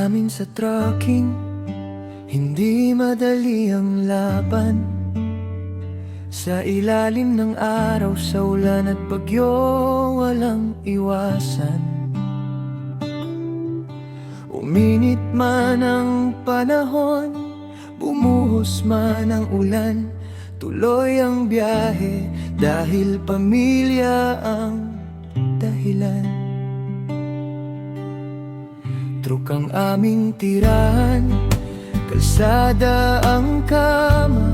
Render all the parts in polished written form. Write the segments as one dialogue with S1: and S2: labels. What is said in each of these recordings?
S1: namin sa trucking, hindi madali ang laban. Sa ilalim ng araw, sa ulan at bagyo, walang iwasan. Uminit man ang panahon, bumuhos man ang ulan, tuloy ang biyahe dahil pamilya ang dahilan. Truk ang aming tirahan, kalsada ang kama,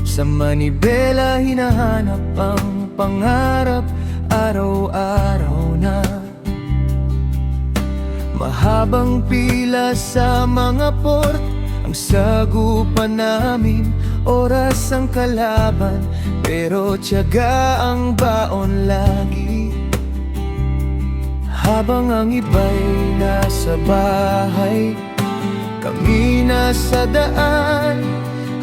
S1: sa manibela hinahanap ang pangarap, araw-araw na. Mahabang pila sa mga port, ang sagupan namin, oras ang kalaban, pero tiyaga ang baon lagi. Habang ang iba'y nasa bahay, kami nasa daan.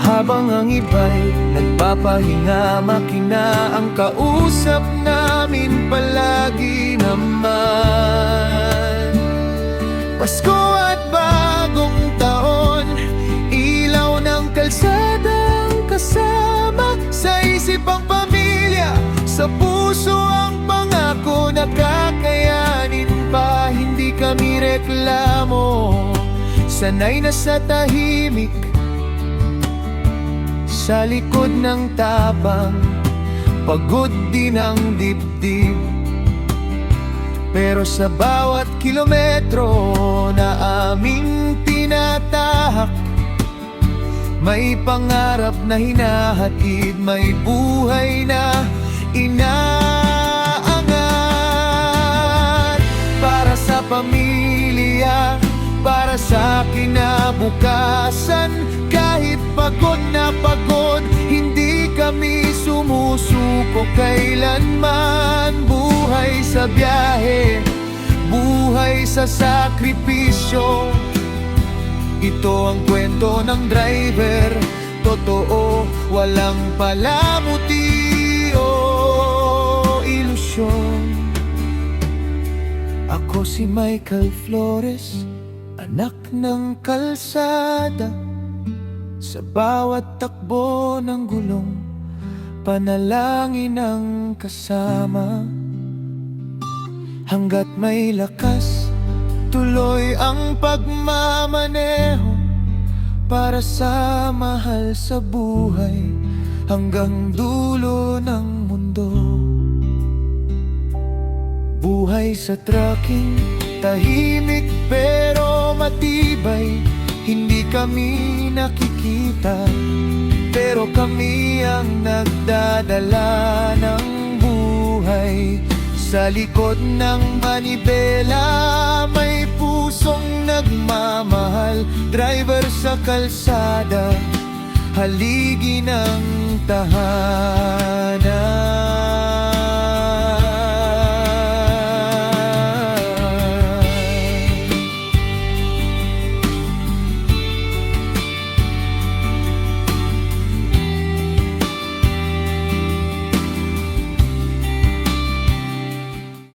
S1: Habang ang iba'y nagpapahinga, makina ang kausap namin palagi naman. Pasko at bagong taon, ilaw ng kalsadang kasama, sa isip ang pamilya, sa puso ang pangako na kakayanin pa. Hindi kami reklamo, sanay na sa tahimik, sa likod ng tapang, pagod din ang dibdib. Pero sa bawat kilometro na aming tinatahak, may pangarap na hinahatid, may buhay na inaangat. Para sa pamilya, para sa kinabukasan, kahit pagod na pagod, hindi kami sumusuko kailanman. Buhay sa biyahe, buhay sa sakripisyo, ito ang kwento ng driver, totoo, walang palamuti o ilusyon. Ako si Michael Flores, anak ng kalsada. Sa bawat takbo ng gulong, panalangin ang kasama. Hanggat may lakas, tuloy ang pagmamaneho, para sa mahal sa buhay, hanggang dulo ng mundo. Buhay sa trucking, tahimik pero matibay. Hindi kami nakikita, pero kami ang nagdadala ng buhay. Sa likod ng manibela, may pusong nagmamahal. Driver sa kalsada, haligi ng tahanan.